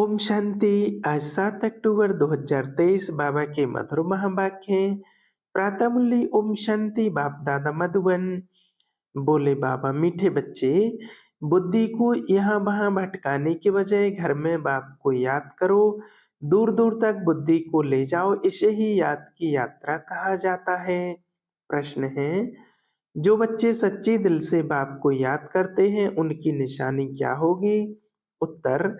ओम शांति। आज 7 अक्टूबर 2023 बाबा के मधुर महावाक्य हैं। प्रातः मुरली ओम शांति। बाप दादा मधुबन। बोले बाबा, मीठे बच्चे, बुद्धि को यहाँ वहाँ भटकाने के बजाय घर में बाप को याद करो। दूर दूर तक बुद्धि को ले जाओ, इसे ही याद की यात्रा कहा जाता है। प्रश्न है, जो बच्चे सच्चे दिल से बाप को याद करते हैं उनकी निशानी क्या होगी? उत्तर,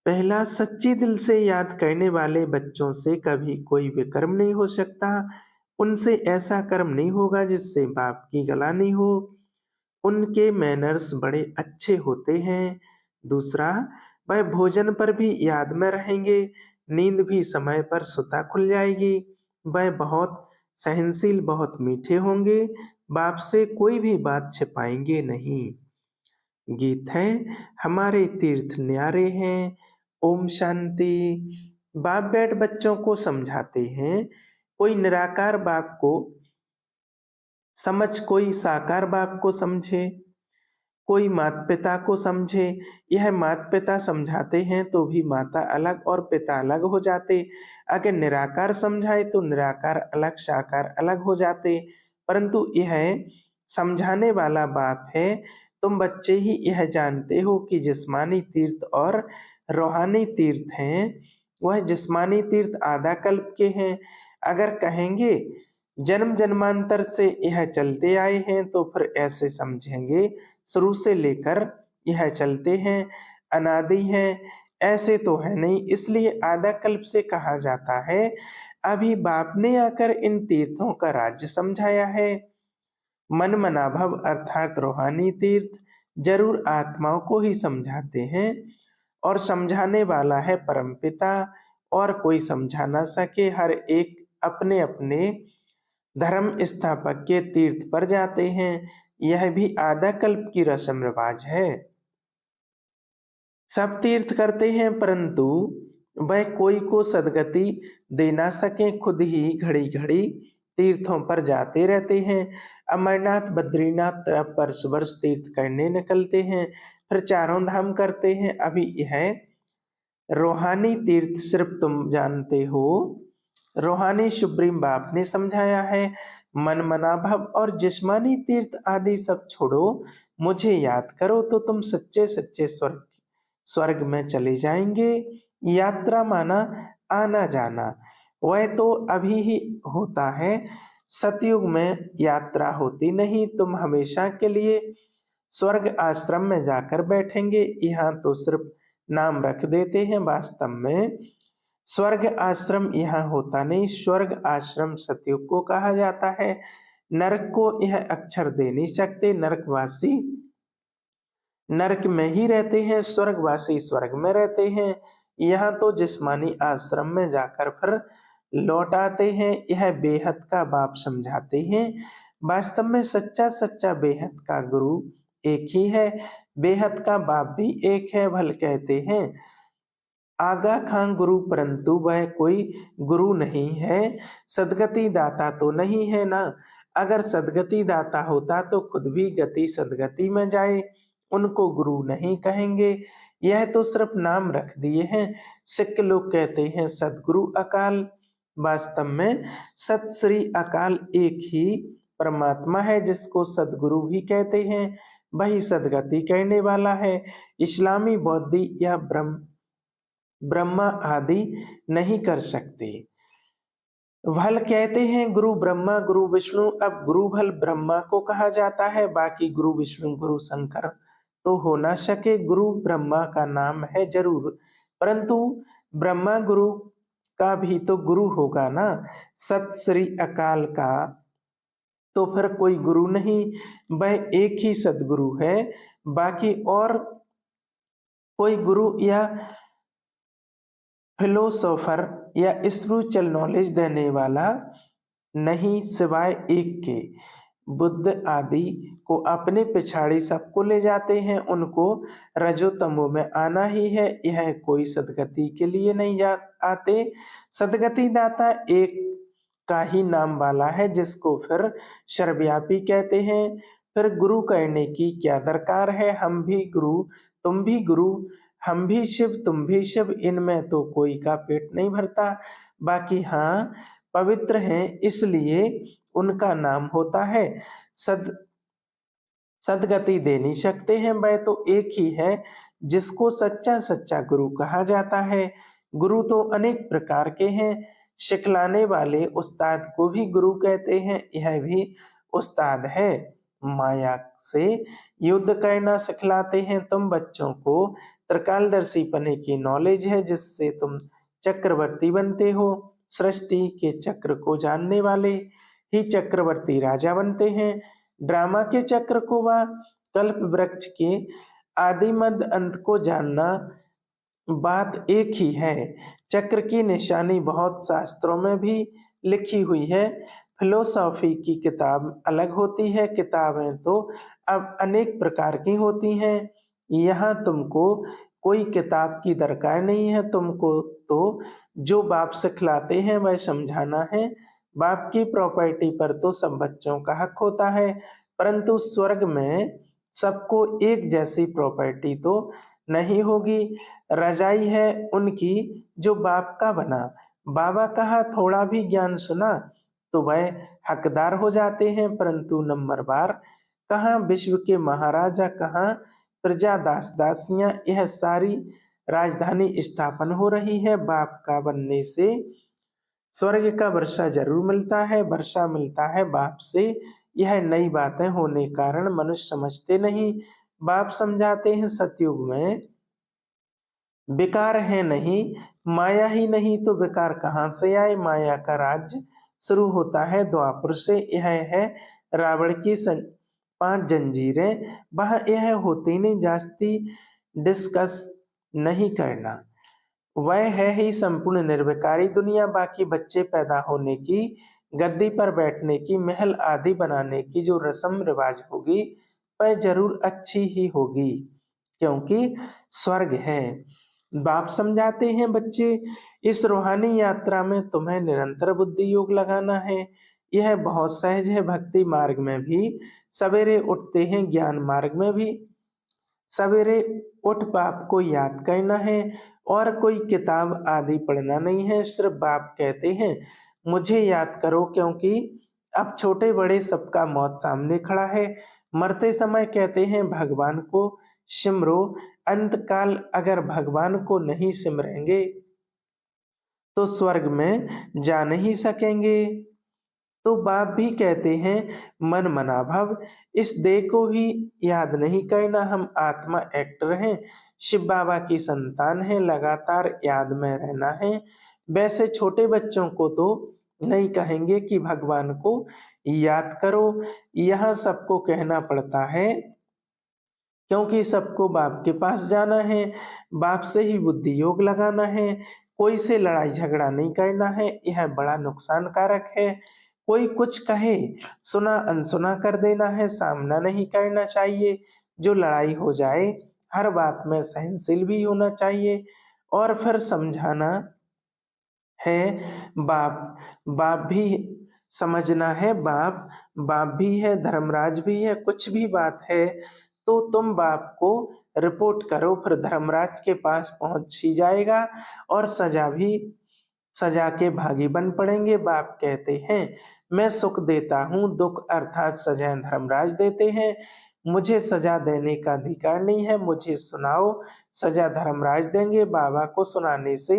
पहला, सच्चे दिल से याद करने वाले बच्चों से कभी कोई विकर्म नहीं हो सकता। उनसे ऐसा कर्म नहीं होगा जिससे बाप की गलानी हो। उनके मैनर्स बड़े अच्छे होते हैं। दूसरा, वह भोजन पर भी याद में रहेंगे, नींद भी समय पर सुता खुल जाएगी। वह बहुत सहनशील, बहुत मीठे होंगे, बाप से कोई भी बात छिपाएंगे नहीं। गीत है, हमारे तीर्थ न्यारे हैं। ओम शांति। बाप बैठ बच्चों को समझाते हैं, कोई निराकार बाप को समझ, कोई साकार बाप को समझे, कोई माता पिता को समझे। यह माता पिता समझाते हैं तो भी माता अलग और पिता अलग हो जाते। अगर निराकार समझाए तो निराकार अलग, साकार अलग हो जाते। परंतु यह समझाने वाला बाप है। तुम बच्चे ही यह जानते हो कि जिस्मानी तीर्थ और रूहानी तीर्थ हैं। वह जिस्मानी तीर्थ आधा कल्प के हैं। अगर कहेंगे जन्म जन्मांतर से यह चलते आए हैं तो फिर ऐसे समझेंगे शुरू से लेकर यह चलते हैं, अनादि हैं। ऐसे तो है नहीं, इसलिए आधा कल्प से कहा जाता है। अभी बाप ने आकर इन तीर्थों का राज्य समझाया है। मन मनाभव अर्थात रूहानी तीर्थ जरूर आत्माओं को ही समझाते हैं और समझाने वाला है परमपिता, और कोई समझा ना सके। हर एक अपने अपने धर्म स्थापक के तीर्थ पर जाते हैं। यह भी आधा कल्प की रस्म रिवाज है। सब तीर्थ करते हैं परंतु वह कोई को सदगति दे ना सके, खुद ही घड़ी घड़ी तीर्थों पर जाते रहते हैं। अमरनाथ, बद्रीनाथ तरफ वर्ष वर्ष तीर्थ करने निकलते हैं, फिर चारों धाम करते हैं। अभी यह रूहानी तीर्थ सिर्फ तुम जानते हो। रूहानी सुप्रीम बाप ने समझाया है। मन मनाभव और जिस्मानी तीर्थ आदि सब छोड़ो, मुझे याद करो तो तुम सच्चे सच्चे स्वर्ग में चले जाएंगे। यात्रा माना आना जाना, वह तो अभी ही होता है। सतयुग में यात्रा होती नहीं। तुम हमेशा के लिए स्वर्ग आश्रम में जाकर बैठेंगे। यहाँ तो सिर्फ नाम रख देते हैं, वास्तव में स्वर्ग आश्रम यहाँ होता नहीं। स्वर्ग आश्रम सतयुग को कहा जाता है। नरक को यह अक्षर दे नहीं सकते। नरकवासी नरक में ही रहते हैं, स्वर्गवासी स्वर्ग में रहते हैं। यहाँ तो जिस्मानी आश्रम में जाकर फिर लौट आते हैं। यह बेहद का बाप समझाते हैं। वास्तव में सच्चा सच्चा बेहद का गुरु एक ही है। बेहद का बाप भी एक है। भल कहते हैं आगा खां गुरु, परंतु वह कोई गुरु नहीं है। सदगति दाता तो नहीं है ना। अगर सदगति दाता होता तो खुद भी गति सदगति में जाए। उनको गुरु नहीं कहेंगे, यह तो सिर्फ नाम रख दिए हैं। सिख लोग कहते हैं सदगुरु अकाल। वास्तव में सत श्री अकाल एक ही परमात्मा है, जिसको सदगुरु भी कहते हैं। वही सदगति करने वाला है। इस्लामी, बौद्धि या ब्रह्मा आदि नहीं कर सकते। भल कहते हैं गुरु ब्रह्मा गुरु विष्णु। अब गुरु भल ब्रह्मा को कहा जाता है, बाकी गुरु विष्णु गुरु शंकर तो हो ना सके। गुरु ब्रह्मा का नाम है जरूर, परंतु ब्रह्मा गुरु का भी तो गुरु होगा ना। सत श्री अकाल का तो फिर कोई गुरु नहीं, वह एक ही सदगुरु है। बाकी और कोई गुरु या फिलोसोफर या स्पिरिचुअल नॉलेज देने वाला नहीं, सिवाय एक के। बुद्ध आदि को अपने पिछाड़ी सबको ले जाते हैं। उनको रजोतमो में आना ही है। यह कोई सदगति के लिए नहीं आते। सदगति दाता एक का ही नाम वाला है, जिसको फिर सर्वव्यापी कहते हैं। फिर गुरु करने की क्या दरकार है। हम भी गुरु, तुम भी गुरु, हम भी शिव तुम भी शिव, इनमें तो कोई का पेट नहीं भरता। बाकी हाँ, पवित्र हैं इसलिए उनका नाम होता है। सद सदगति दे नहीं सकते हैं वह तो एक ही है जिसको सच्चा सच्चा गुरु कहा जाता है। गुरु तो अनेक प्रकार के हैं, सिखलाने वाले उस्ताद को भी गुरु कहते हैं, यह भी उस्ताद है। माया से युद्ध करना सिखलाते हैं, तुम बच्चों को त्रिकालदर्शी पने की नॉलेज है जिससे तुम चक्रवर्ती बनते हो। सृष्टि के चक्र को जानने वाले ही चक्रवर्ती राजा बनते हैं। ड्रामा के चक्र को व कल्प वृक्ष के आदि मध्य अंत को जानना बात एक ही है। चक्र की निशानी बहुत शास्त्रों में भी लिखी हुई है। फिलोसॉफी की किताब अलग होती है, किताबें तो अब अनेक प्रकार की होती हैं। यहाँ तुमको कोई किताब की दरकार नहीं है, तुमको तो जो बाप सिखलाते हैं वह समझाना है। बाप की प्रॉपर्टी पर तो सब बच्चों का हक होता है, परंतु स्वर्ग में सबको एक जैसी प्रॉपर्टी तो नहीं होगी। रजाई है उनकी जो बाप का बना। बाबा कहा थोड़ा भी ज्ञान सुना तो वह हकदार हो जाते हैं, परंतु नंबरवार कहाँ विश्व के महाराजा, कहाँ प्रजा दास दासियां, यह सारी राजधानी स्थापन हो रही है। बाप का बनने से स्वर्ग का वर्षा जरूर मिलता है, वर्षा मिलता है बाप से। यह नई बातें होने कारण मनुष्य समझते नहीं। बाप समझाते हैं सतयुग में विकार है नहीं, माया ही नहीं तो विकार कहाँ से आए। माया का राज्य शुरू होता है द्वापर से। यह है रावण की 5 जंजीरें, वह यह होती नहीं जाती, डिस्कस नहीं करना। वह है ही संपूर्ण निर्विकारी दुनिया। बाकी बच्चे पैदा होने की, गद्दी पर बैठने की, महल आदि बनाने की जो रस्म रिवाज होगी वह जरूर अच्छी ही होगी, क्योंकि स्वर्ग है। बाप समझाते हैं बच्चे इस रूहानी यात्रा में तुम्हें निरंतर बुद्धि योग लगाना है। यह बहुत सहज है, भक्ति मार्ग में भी सवेरे उठते हैं, ज्ञान मार्ग में भी सवेरे उठ बाप को याद करना है और कोई किताब आदि पढ़ना नहीं है। सिर्फ बाप कहते हैं मुझे याद करो, क्योंकि अब छोटे बड़े सबका मौत सामने खड़ा है। मरते समय कहते हैं भगवान को सिमरो। अंतकाल अगर भगवान को नहीं सिमरेंगे तो स्वर्ग में जा नहीं सकेंगे। तो बाप भी कहते हैं मन मना भव, इस देह को ही याद नहीं करना। हम आत्मा एक्टर हैं, शिव बाबा की संतान है, लगातार याद में रहना है। वैसे छोटे बच्चों को तो नहीं कहेंगे कि भगवान को याद करो, यहाँ सबको कहना पड़ता है क्योंकि सबको बाप के पास जाना है, बाप से ही बुद्धि योग लगाना है। कोई से लड़ाई झगड़ा नहीं करना है, यह बड़ा नुकसान कारक है। कोई कुछ कहे सुना अनसुना कर देना है, सामना नहीं करना चाहिए। जो लड़ाई हो जाए हर बात में सहनशील भी होना चाहिए और फिर समझाना है। बाप बाप भी समझना है, बाप बाप भी है, धर्मराज भी है। कुछ भी बात है तो तुम बाप को रिपोर्ट करो, फिर धर्मराज के पास पहुंच ही जाएगा और सजा के भागी बन पड़ेंगे। बाप कहते हैं मैं सुख देता हूँ, दुख अर्थात सजा धर्मराज देते हैं। मुझे सजा देने का अधिकार नहीं है, मुझे सुनाओ, सजा धर्मराज देंगे। बाबा को सुनाने से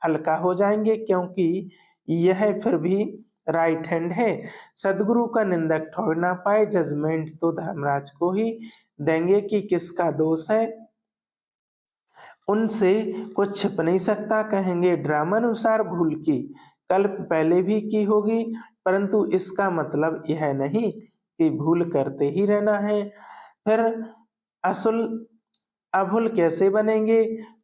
हल्का हो जाएंगे, क्योंकि यह फिर भी राइट हैंड है। सदगुरु का निंदक ठोर ना पाए, जजमेंट तो धर्मराज को ही देंगे कि किसका दोष है। उनसे कुछ छिप नहीं सकता, कहेंगे ड्रामानुसार भूल की कल्प पहले भी की होगी, परंतु इसका मतलब यह नहीं कि भूल करते ही रहना है। फिर असुल अभूल कैसे बनेंगे?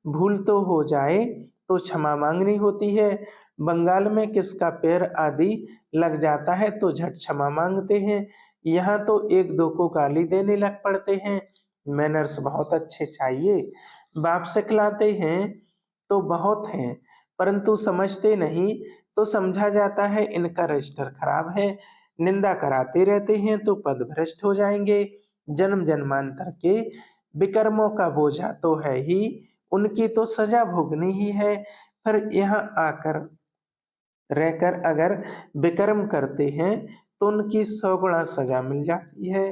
भूल तो हो जाए तो क्षमा मांगनी होती है। बंगाल में किसका पैर आदि लग जाता है तो झट क्षमा मांगते हैं, यहाँ तो एक दो को गाली देने लग पड़ते हैं। मैनर्स बहुत अच्छे चाहिए। बाप सिखलाते हैं तो बहुत हैं, परंतु समझते नहीं तो समझा जाता है इनका रजिस्टर खराब है। निंदा कराते रहते हैं तो पद भ्रष्ट हो जाएंगे। जन्म जन्मांतर के विकर्मों का बोझा तो है ही, उनकी तो सजा भोगनी ही है, पर यहाँ आकर रहकर अगर विकर्म करते हैं तो उनकी 100 गुना सजा मिल जाती है।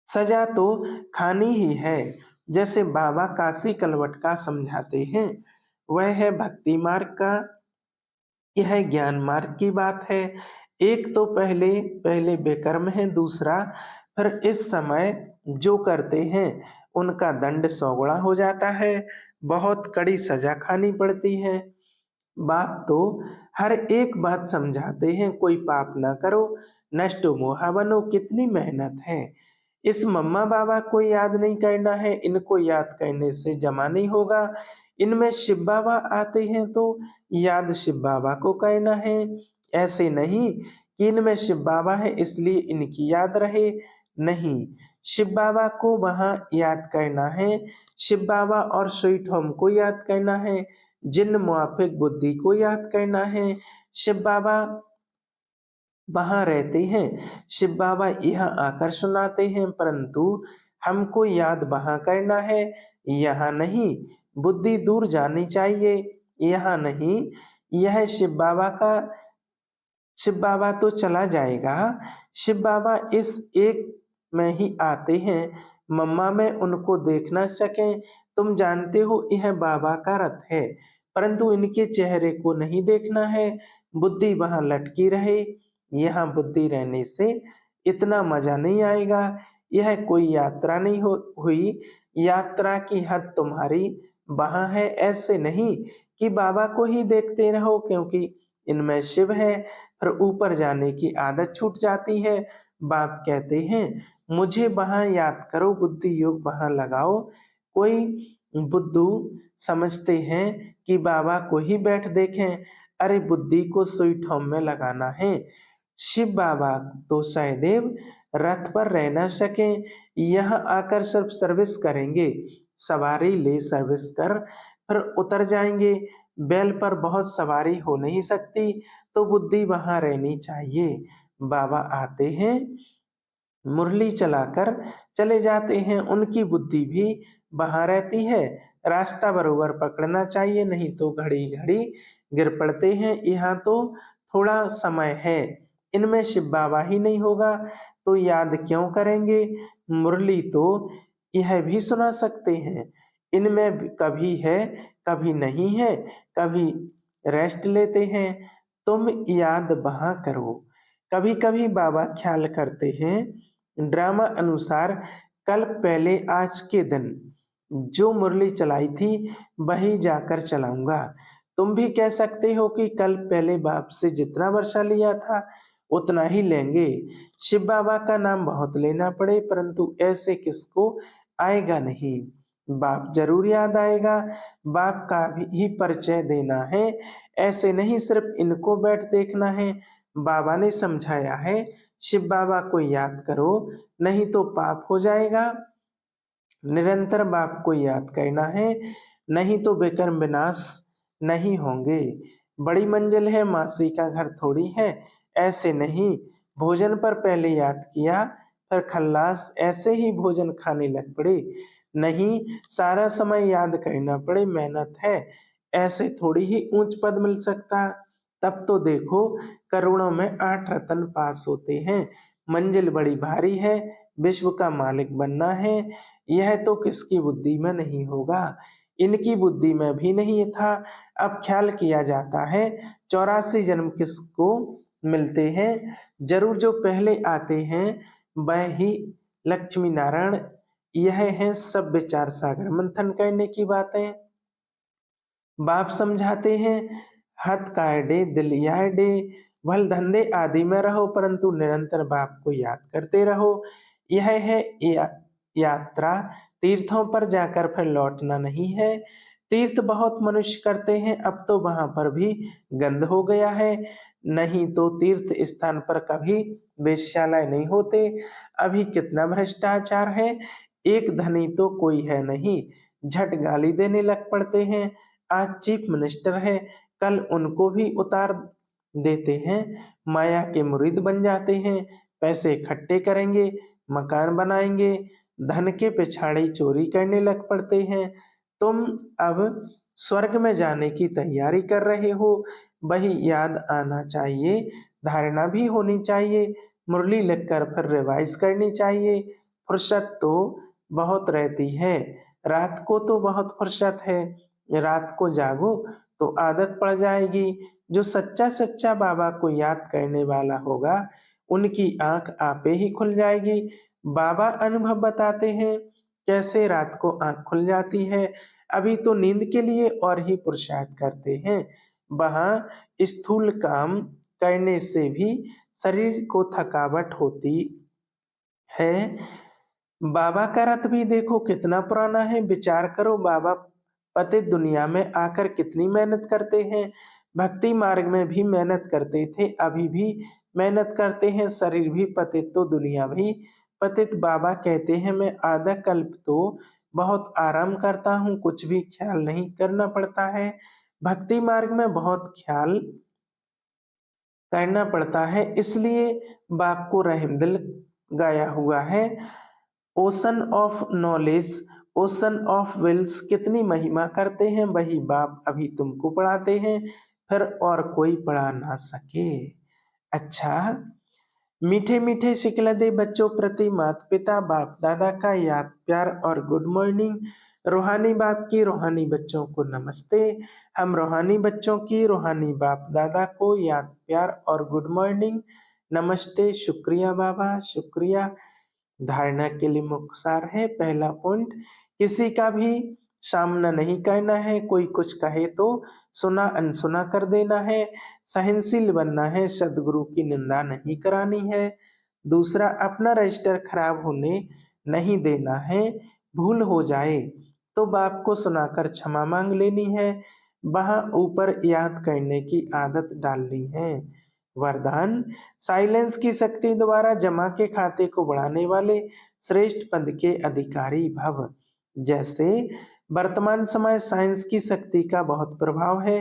सजा तो खानी ही है। जैसे बाबा काशी कलवट का समझाते हैं, वह है भक्ति मार्ग का, यह ज्ञान मार्ग की बात है। एक तो पहले पहले बेकर्म है, दूसरा फिर इस समय जो करते हैं उनका दंड 100 गुना हो जाता है, बहुत कड़ी सजा खानी पड़ती है। बाप तो हर एक बात समझाते हैं, कोई पाप ना करो, नष्टो मोहा बनो, कितनी मेहनत है। इस मम्मा बाबा को याद नहीं करना है, इनको याद करने से जमा नहीं होगा। इनमें शिव बाबा आते हैं तो याद शिव बाबा को करना है, ऐसे नहीं कि इनमें शिव बाबा है इसलिए इनकी याद रहे, नहीं। शिव बाबा को वहाँ याद करना है, शिव बाबा और स्वीट होम को याद करना है, जिन मुआफिक बुद्धि को याद करना है। शिव बाबा वहाँ रहते हैं, शिव बाबा यहाँ आकर सुनाते हैं, परंतु हमको याद वहाँ करना है, यहाँ नहीं। बुद्धि दूर जानी चाहिए, यहाँ नहीं। यह शिव बाबा तो चला जाएगा, शिव बाबा इस एक में ही आते हैं। मम्मा में उनको देख न सकें, तुम जानते हो यह बाबा का रथ है, परंतु इनके चेहरे को नहीं देखना है, बुद्धि वहां लटकी रहे। यहाँ बुद्धि रहने से इतना मजा नहीं आएगा। यह कोई यात्रा नहीं हुई, यात्रा की हद तुम्हारी वहां है, ऐसे नहीं कि बाबा को ही देखते रहो क्योंकि इनमें शिव है, फिर ऊपर जाने की आदत छूट जाती है। बाप कहते हैं मुझे वहां याद करो, बुद्धि योग वहां लगाओ। कोई बुद्धू समझते हैं कि बाबा को ही बैठ देखें, अरे बुद्धि को सुई ठोम में लगाना है। शिव बाबा तो सहदेव रथ पर रह न सके, यहाँ आकर सिर्फ सर्विस करेंगे, सवारी ले सर्विस कर फिर उतर जाएंगे। बैल पर बहुत सवारी हो नहीं सकती, तो बुद्धि वहां रहनी चाहिए। बाबा आते हैं, मुरली चलाकर चले जाते हैं, उनकी बुद्धि भी वहां रहती है। रास्ता बरोबर पकड़ना चाहिए, नहीं तो घड़ी घड़ी गिर पड़ते हैं। यहाँ तो थोड़ा समय है, इनमें शिव बाबा ही नहीं होगा तो याद क्यों करेंगे। मुरली तो यह भी सुना सकते हैं, इनमें कभी है कभी नहीं है, कभी रेस्ट लेते हैं। तुम याद वहां करो। कभी कभी बाबा ख्याल करते हैं ड्रामा अनुसार, कल पहले आज के दिन जो मुरली चलाई थी वही जाकर चलाऊंगा। तुम भी कह सकते हो कि कल पहले बाप से जितना वर्षा लिया था उतना ही लेंगे। शिव बाबा का नाम बहुत लेना पड़े, परंतु ऐसे किसको आएगा नहीं। बाप जरूर याद आएगा, बाप का भी ही परिचय देना है, ऐसे नहीं सिर्फ इनको बैठ देखना है। बाबा ने समझाया है शिव बाबा को याद करो, नहीं तो पाप हो जाएगा। निरंतर बाप को याद करना है, नहीं तो विकर्म विनाश नहीं होंगे। बड़ी मंजिल है, मासी का घर थोड़ी है, ऐसे नहीं। भोजन पर पहले याद किया फिर खल्लास, ऐसे ही भोजन खाने लग पड़े, नहीं सारा समय याद करना पड़े, मेहनत है, ऐसे थोड़ी ही ऊंच पद मिल सकता। तब तो देखो करोड़ों में 8 रतन पास होते हैं। मंजिल बड़ी भारी है, विश्व का मालिक बनना है, यह तो किसकी बुद्धि में नहीं होगा, इनकी बुद्धि में भी नहीं था। अब ख्याल किया जाता है 84 जन्म किसको मिलते हैं, जरूर जो पहले आते हैं वह ही लक्ष्मी नारायण। यह है सब विचार सागर मंथन करने की बातें। बाप समझाते हैं हथ कायडे दिल याडे, भल धंधे आदि में रहो परंतु निरंतर बाप को याद करते रहो। यह है यात्रा, तीर्थों पर जाकर फिर लौटना नहीं है। तीर्थ बहुत मनुष्य करते हैं, अब तो वहां पर भी गंद हो गया है, नहीं तो तीर्थ स्थान पर कभी वेश्यालय नहीं होते। अभी कितना भ्रष्टाचार है, एक धनी तो कोई है नहीं, झट गाली देने लग पड़ते हैं। आज चीफ मिनिस्टर है, कल उनको भी उतार देते हैं, माया के मुरीद बन जाते हैं। पैसे इकट्ठे करेंगे, मकान बनाएंगे, धन के पिछाड़ी चोरी करने लग पड़ते हैं। तुम अब स्वर्ग में जाने की तैयारी कर रहे हो, वही याद आना चाहिए, धारणा भी होनी चाहिए, मुरली लिखकर फिर रिवाइज करनी चाहिए। फुर्सत तो बहुत रहती है, रात को तो बहुत फुर्सत है, रात को जागो तो आदत पड़ जाएगी। जो सच्चा सच्चा बाबा को याद करने वाला होगा, उनकी आंख आपे ही खुल जाएगी। बाबा अनुभव बताते हैं कैसे रात को आंख खुल जाती है। अभी तो नींद के लिए और ही पुरुषार्थ करते हैं, वहां स्थूल काम करने से भी शरीर को थकावट होती है। बाबा का रथ भी देखो कितना पुराना है, विचार करो बाबा पतित दुनिया में आकर कितनी मेहनत करते हैं। भक्ति मार्ग में भी मेहनत करते थे, अभी भी मेहनत करते हैं, शरीर भी पतित तो दुनिया भी पतित। बाबा कहते हैं मैं आधा कल्प तो बहुत आराम करता हूँ, कुछ भी ख्याल नहीं करना पड़ता है। भक्ति मार्ग में बहुत ख्याल करना पड़ता है, इसलिए बाप को रहमदिल गाया हुआ है। Ocean of knowledge, ocean of wills कितनी महिमा करते हैं, वही बाप अभी तुमको पढ़ाते हैं, फिर और कोई पढ़ा ना सके। अच्छा, मीठे मीठे शिकलदे बच्चों प्रति माता पिता बाप दादा का याद प्यार और गुड मॉर्निंग। रूहानी बाप की रूहानी बच्चों को नमस्ते। हम रूहानी बच्चों की रूहानी बाप दादा को याद प्यार और गुड मॉर्निंग, नमस्ते, शुक्रिया बाबा, शुक्रिया। धारणा के लिए मुख्य सार है, पहला पॉइंट, किसी का भी सामना नहीं करना है, कोई कुछ कहे तो सुना अनसुना कर देना है, सहनशील बनना है, सदगुरु की निंदा नहीं करानी है। दूसरा, अपना रजिस्टर खराब होने नहीं देना है, भूल हो जाए तो बाप को सुनाकर क्षमा मांग लेनी है, वहां ऊपर याद करने की आदत डालनी है। वरदान, साइलेंस की शक्ति द्वारा जमा के खाते को बढ़ाने वाले श्रेष्ठ पद के अधिकारी भव। जैसे वर्तमान समय साइंस की शक्ति का बहुत प्रभाव है,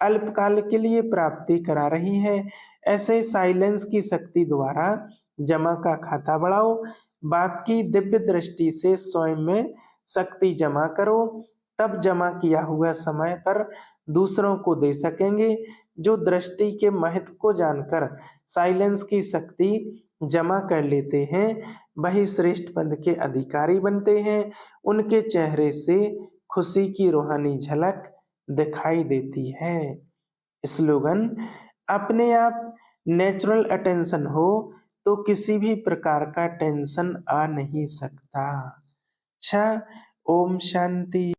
अल्पकाल के लिए प्राप्ति करा रही है, ऐसे साइलेंस की शक्ति द्वारा जमा का खाता बढ़ाओ, बाप की दिव्य दृष्टि से स्वयं में शक्ति जमा करो, तब जमा किया हुआ समय पर दूसरों को दे सकेंगे। जो दृष्टि के महत्व को जानकर साइलेंस की शक्ति जमा कर लेते हैं, वही श्रेष्ठ पद के अधिकारी बनते हैं, उनके चेहरे से खुशी की रूहानी झलक दिखाई देती है। स्लोगन, अपने आप नेचुरल अटेंशन हो तो किसी भी प्रकार का टेंशन आ नहीं सकता। अच्छा, ओम शांति।